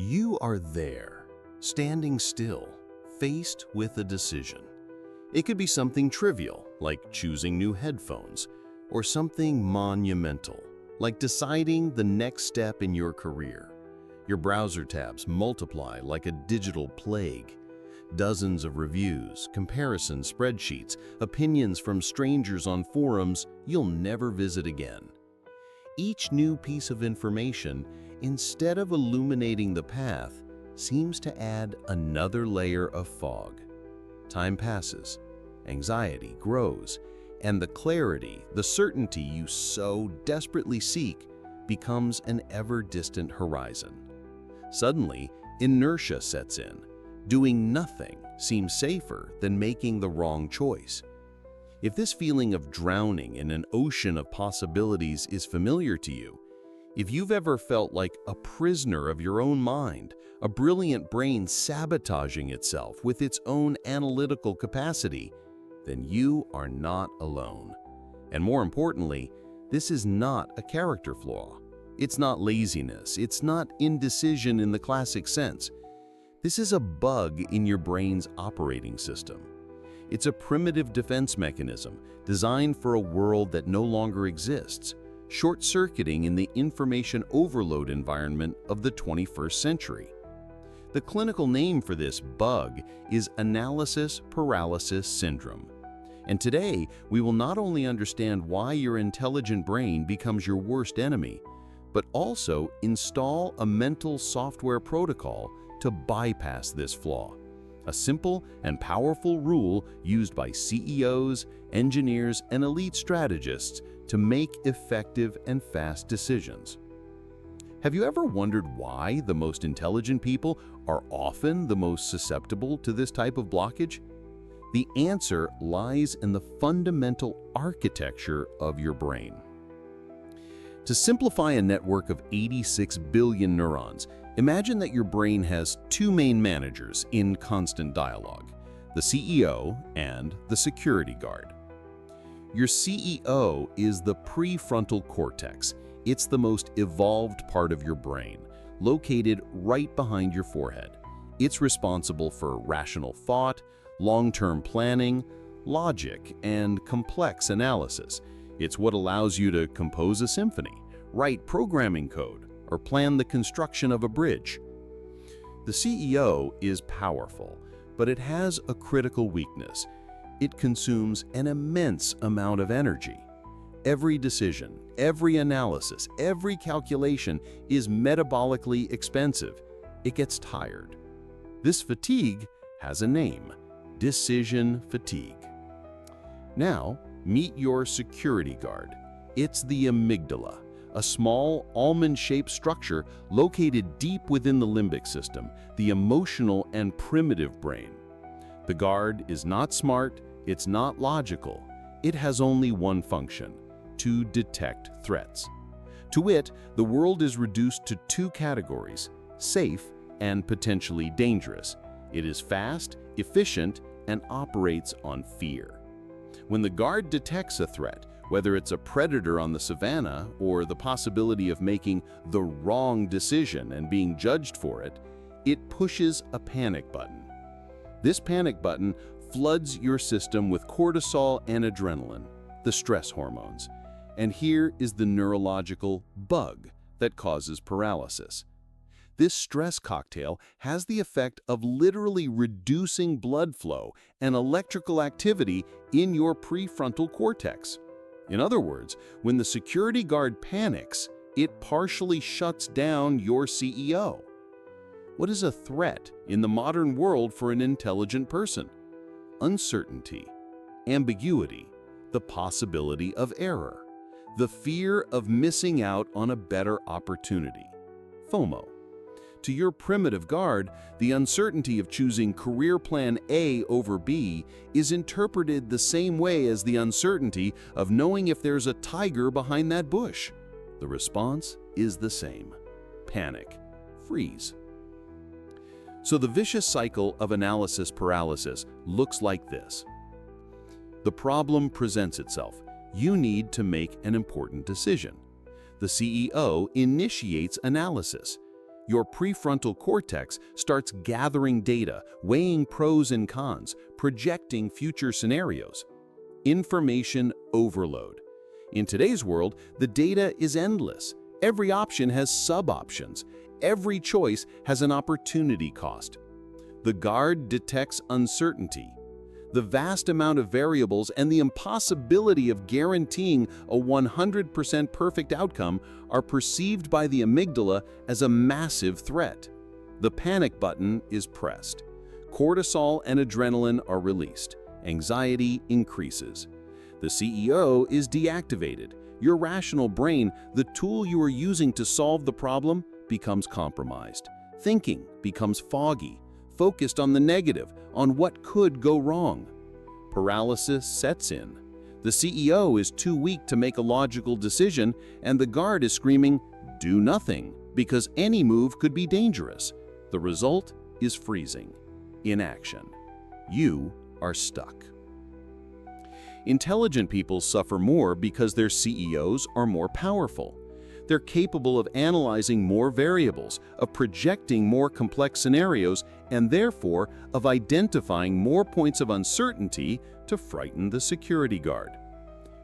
You are there, standing still, faced with a decision. It could be something trivial, like choosing new headphones, or something monumental, like deciding the next step in your career. Your browser tabs multiply like a digital plague. Dozens of reviews, comparison spreadsheets, opinions from strangers on forums you'll never visit again. Each new piece of information, instead of illuminating the path, seems to add another layer of fog. Time passes, anxiety grows, and the clarity, the certainty you so desperately seek, becomes an ever-distant horizon. Suddenly, inertia sets in. Doing nothing seems safer than making the wrong choice. If this feeling of drowning in an ocean of possibilities is familiar to you, if you've ever felt like a prisoner of your own mind, a brilliant brain sabotaging itself with its own analytical capacity, then you are not alone. And more importantly, this is not a character flaw. It's not laziness. It's not indecision in the classic sense. This is a bug in your brain's operating system. It's a primitive defense mechanism designed for a world that no longer exists, short-circuiting in the information overload environment of the 21st century. The clinical name for this bug is analysis paralysis syndrome. And today, we will not only understand why your intelligent brain becomes your worst enemy, but also install a mental software protocol to bypass this flaw. A simple and powerful rule used by CEOs, engineers, and elite strategists to make effective and fast decisions. Have you ever wondered why the most intelligent people are often the most susceptible to this type of blockage? The answer lies in the fundamental architecture of your brain. To simplify a network of 86 billion neurons, imagine that your brain has two main managers in constant dialogue, the CEO and the security guard. Your CEO is the prefrontal cortex. It's the most evolved part of your brain, located right behind your forehead. It's responsible for rational thought, long-term planning, logic, and complex analysis. It's what allows you to compose a symphony, write programming code, or plan the construction of a bridge. The CEO is powerful, but it has a critical weakness. It consumes an immense amount of energy. Every decision, every analysis, every calculation is metabolically expensive. It gets tired. This fatigue has a name: decision fatigue. Now, meet your security guard. It's the amygdala, a small almond-shaped structure located deep within the limbic system, the emotional and primitive brain. The guard is not smart, it's not logical. It has only one function: to detect threats. To wit, the world is reduced to two categories: safe and potentially dangerous. It is fast, efficient, and operates on fear. When the guard detects a threat, whether it's a predator on the savannah or the possibility of making the wrong decision and being judged for it, it pushes a panic button. This panic button floods your system with cortisol and adrenaline, the stress hormones. And here is the neurological bug that causes paralysis. This stress cocktail has the effect of literally reducing blood flow and electrical activity in your prefrontal cortex. In other words, when the security guard panics, it partially shuts down your CEO. What is a threat in the modern world for an intelligent person? Uncertainty, ambiguity, the possibility of error, the fear of missing out on a better opportunity, FOMO. To your primitive guard, the uncertainty of choosing career plan A over B is interpreted the same way as the uncertainty of knowing if there's a tiger behind that bush. The response is the same: panic, freeze. So the vicious cycle of analysis paralysis looks like this. The problem presents itself. You need to make an important decision. The CEO initiates analysis. Your prefrontal cortex starts gathering data, weighing pros and cons, projecting future scenarios. Information overload. In today's world, the data is endless. Every option has sub-options. Every choice has an opportunity cost. The guard detects uncertainty. The vast amount of variables and the impossibility of guaranteeing a 100% perfect outcome are perceived by the amygdala as a massive threat. The panic button is pressed. Cortisol and adrenaline are released. Anxiety increases. The CEO is deactivated. Your rational brain, the tool you are using to solve the problem, becomes compromised. Thinking becomes foggy, focused on the negative, on what could go wrong. Paralysis sets in. The CEO is too weak to make a logical decision, and the guard is screaming, "Do nothing," because any move could be dangerous. The result is freezing, inaction. You are stuck. Intelligent people suffer more because their CEOs are more powerful. They're capable of analyzing more variables, of projecting more complex scenarios, and therefore of identifying more points of uncertainty to frighten the security guard.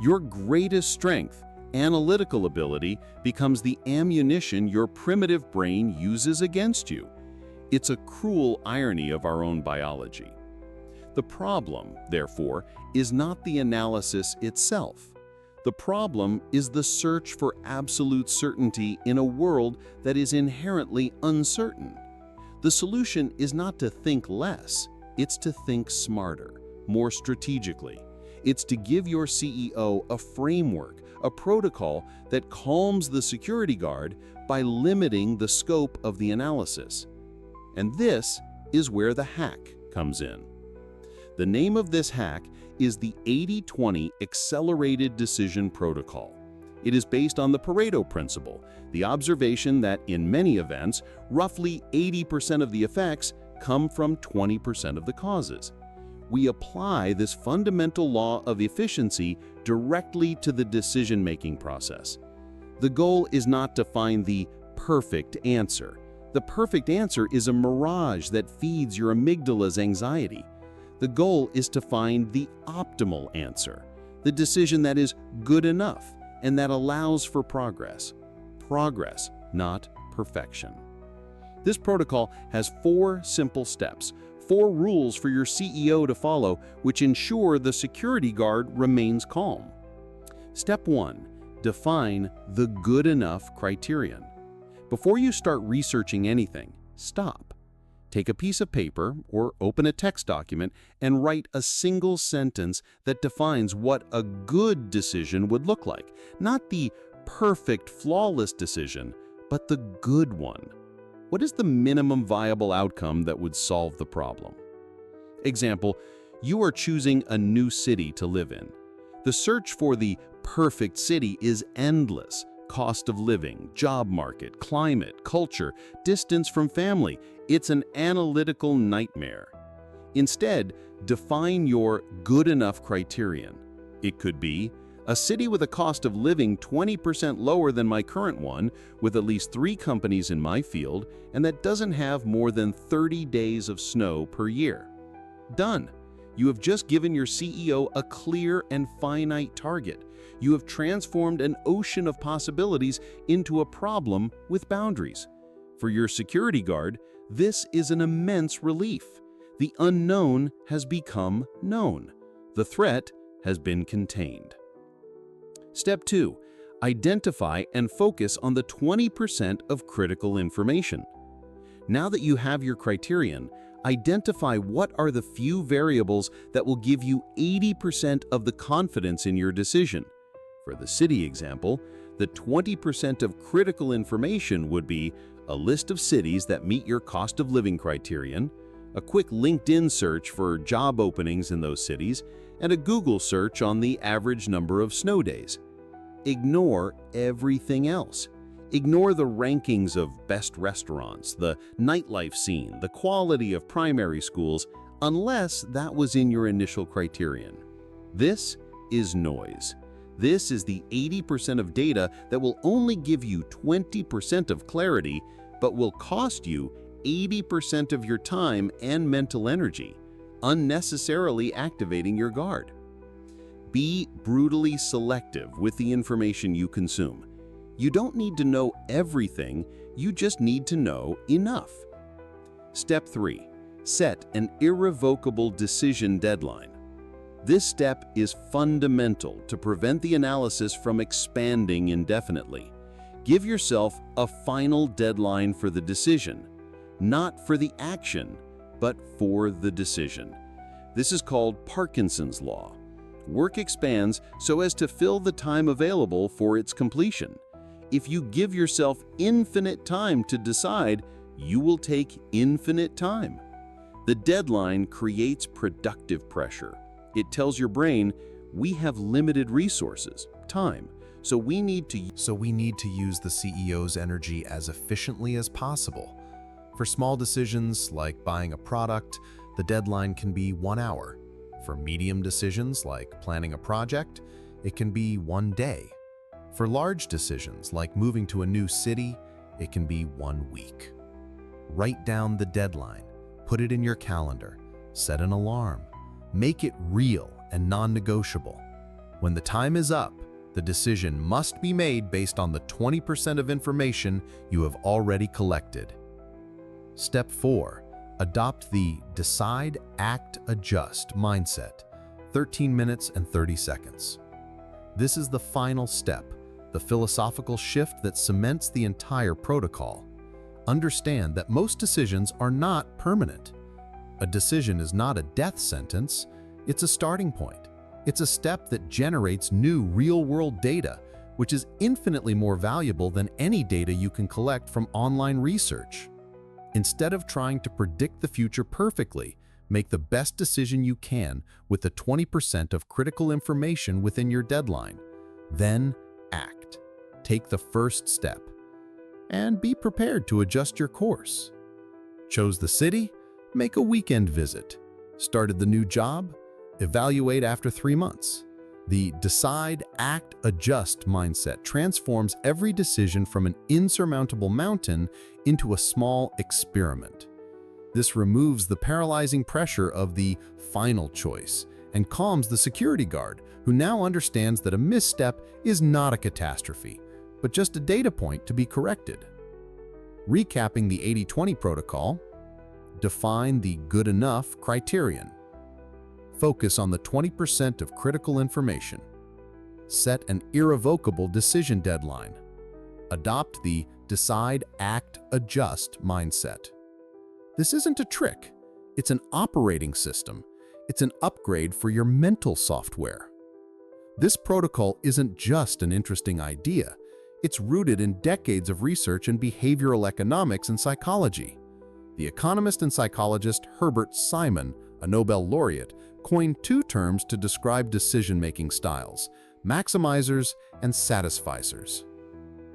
Your greatest strength, analytical ability, becomes the ammunition your primitive brain uses against you. It's a cruel irony of our own biology. The problem, therefore, is not the analysis itself. The problem is the search for absolute certainty in a world that is inherently uncertain. The solution is not to think less, it's to think smarter, more strategically. It's to give your CEO a framework, a protocol that calms the security guard by limiting the scope of the analysis. And this is where the hack comes in. The name of this hack is the 80-20 Accelerated Decision Protocol. It is based on the Pareto principle, the observation that in many events, roughly 80% of the effects come from 20% of the causes. We apply this fundamental law of efficiency directly to the decision-making process. The goal is not to find the perfect answer. The perfect answer is a mirage that feeds your amygdala's anxiety. The goal is to find the optimal answer, the decision that is good enough and that allows for progress. Progress, not perfection. This protocol has 4 simple steps, 4 rules for your CEO to follow, which ensure the security guard remains calm. Step 1. Define the good enough criterion. Before you start researching anything, stop. Take a piece of paper or open a text document and write a single sentence that defines what a good decision would look like. Not the perfect, flawless decision, but the good one. What is the minimum viable outcome that would solve the problem? Example, you are choosing a new city to live in. The search for the perfect city is endless. Cost of living, job market, climate, culture, distance from family. It's an analytical nightmare. Instead, define your good enough criterion. It could be a city with a cost of living 20% lower than my current one, with at least 3 companies in my field, and that doesn't have more than 30 days of snow per year. Done. You have just given your CEO a clear and finite target. You have transformed an ocean of possibilities into a problem with boundaries. For your security guard, this is an immense relief. The unknown has become known. The threat has been contained. Step 2. Identify and focus on the 20% of critical information. Now that you have your criterion, identify what are the few variables that will give you 80% of the confidence in your decision. For the city example, the 20% of critical information would be a list of cities that meet your cost of living criterion, a quick LinkedIn search for job openings in those cities, and a Google search on the average number of snow days. Ignore everything else. Ignore the rankings of best restaurants, the nightlife scene, the quality of primary schools, unless that was in your initial criterion. This is noise. This is the 80% of data that will only give you 20% of clarity, but will cost you 80% of your time and mental energy, unnecessarily activating your guard. Be brutally selective with the information you consume. You don't need to know everything, you just need to know enough. Step 3. Set an irrevocable decision deadline. This step is fundamental to prevent the analysis from expanding indefinitely. Give yourself a final deadline for the decision, not for the action, but for the decision. This is called Parkinson's law. Work expands so as to fill the time available for its completion. If you give yourself infinite time to decide, you will take infinite time. The deadline creates productive pressure. It tells your brain, we have limited resources, time, so we need to use the CEO's energy as efficiently as possible. For small decisions like buying a product, the deadline can be 1 hour. For medium decisions like planning a project, it can be 1 day. For large decisions like moving to a new city, it can be 1 week. Write down the deadline, put it in your calendar, set an alarm, make it real and non-negotiable. When the time is up, the decision must be made based on the 20% of information you have already collected. Step 4. Adopt the decide, act, adjust mindset, 13 minutes and 30 seconds. This is the final step, the philosophical shift that cements the entire protocol. Understand that most decisions are not permanent. A decision is not a death sentence, it's a starting point. It's a step that generates new real-world data, which is infinitely more valuable than any data you can collect from online research. Instead of trying to predict the future perfectly, make the best decision you can with the 20% of critical information within your deadline. Then act. Take the first step. And be prepared to adjust your course. Chose the city? Make a weekend visit. Started the new job? Evaluate after 3 months. The decide, act, adjust mindset transforms every decision from an insurmountable mountain into a small experiment. This removes the paralyzing pressure of the final choice and calms the security guard, who now understands that a misstep is not a catastrophe, but just a data point to be corrected. Recapping the 80-20 protocol, define the good enough criterion. Focus on the 20% of critical information. Set an irrevocable decision deadline. Adopt the decide, act, adjust mindset. This isn't a trick. It's an operating system. It's an upgrade for your mental software. This protocol isn't just an interesting idea. It's rooted in decades of research in behavioral economics and psychology. The economist and psychologist Herbert Simon, a Nobel laureate, coined 2 terms to describe decision-making styles: maximizers and satisficers.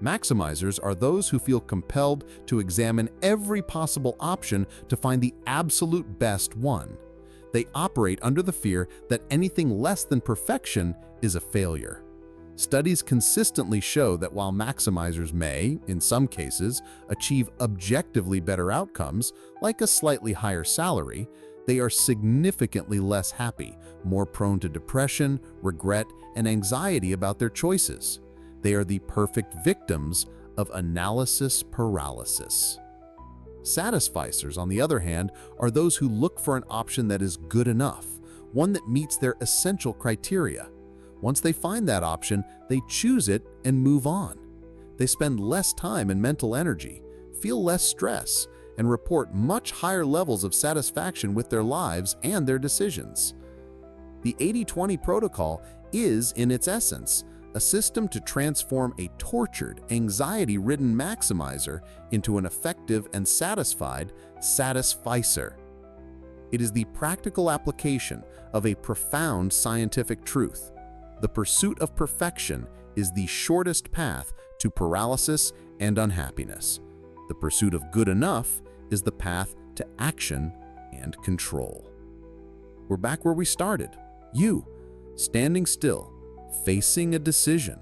Maximizers are those who feel compelled to examine every possible option to find the absolute best one. They operate under the fear that anything less than perfection is a failure. Studies consistently show that while maximizers may, in some cases, achieve objectively better outcomes, like a slightly higher salary, they are significantly less happy, more prone to depression, regret, and anxiety about their choices. They are the perfect victims of analysis paralysis. Satisficers, on the other hand, are those who look for an option that is good enough, one that meets their essential criteria. Once they find that option, they choose it and move on. They spend less time and mental energy, feel less stress, and report much higher levels of satisfaction with their lives and their decisions. The 80-20 protocol is, in its essence, a system to transform a tortured, anxiety-ridden maximizer into an effective and satisfied satisficer. It is the practical application of a profound scientific truth. The pursuit of perfection is the shortest path to paralysis and unhappiness. The pursuit of good enough is the path to action and control. We're back where we started. You, standing still, facing a decision.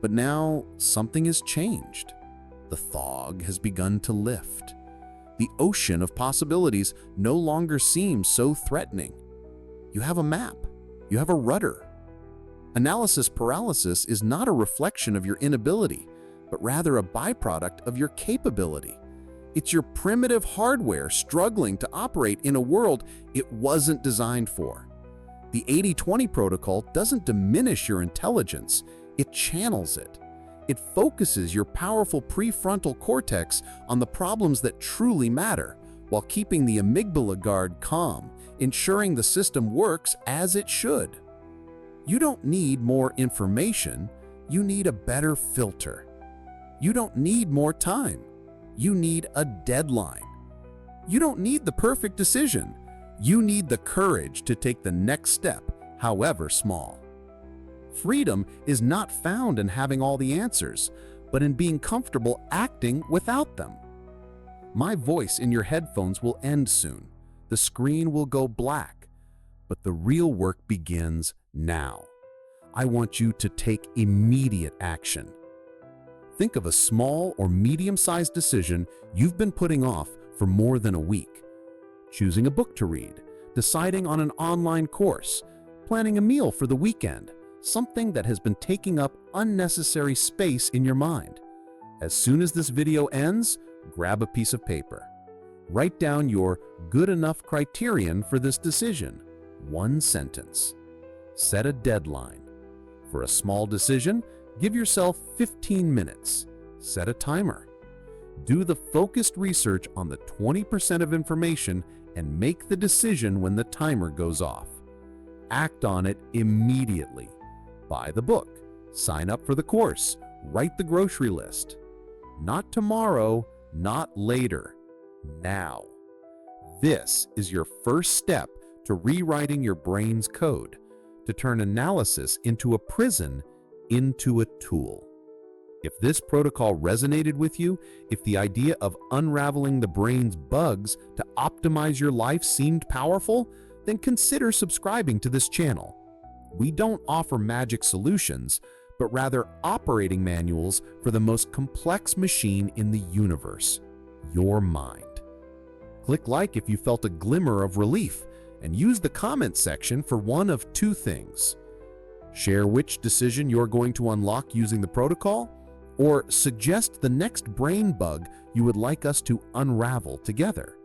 But now something has changed. The fog has begun to lift. The ocean of possibilities no longer seems so threatening. You have a map. You have a rudder. Analysis paralysis is not a reflection of your inability, but rather a byproduct of your capability. It's your primitive hardware struggling to operate in a world it wasn't designed for. The 80-20 protocol doesn't diminish your intelligence, it channels it. It focuses your powerful prefrontal cortex on the problems that truly matter, while keeping the amygdala guard calm, ensuring the system works as it should. You don't need more information, you need a better filter. You don't need more time, you need a deadline. You don't need the perfect decision, you need the courage to take the next step, however small. Freedom is not found in having all the answers, but in being comfortable acting without them. My voice in your headphones will end soon. The screen will go black, but the real work begins now. I want you to take immediate action. Think of a small or medium-sized decision you've been putting off for more than a week. Choosing a book to read, deciding on an online course, planning a meal for the weekend, something that has been taking up unnecessary space in your mind. As soon as this video ends, grab a piece of paper. Write down your good enough criterion for this decision. One sentence. Set a deadline. For a small decision, give yourself 15 minutes. Set a timer. Do the focused research on the 20% of information and make the decision when the timer goes off. Act on it immediately. Buy the book, sign up for the course, write the grocery list. Not tomorrow, not later, now. This is your first step to rewriting your brain's code, to turn analysis into a prison, into a tool. If this protocol resonated with you, if the idea of unraveling the brain's bugs to optimize your life seemed powerful, then consider subscribing to this channel. We don't offer magic solutions, but rather operating manuals for the most complex machine in the universe, your mind. Click like if you felt a glimmer of relief, and use the comment section for one of two things. Share which decision you're going to unlock using the protocol, or suggest the next brain bug you would like us to unravel together.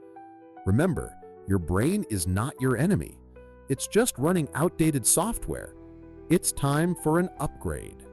Remember, your brain is not your enemy. It's just running outdated software. It's time for an upgrade.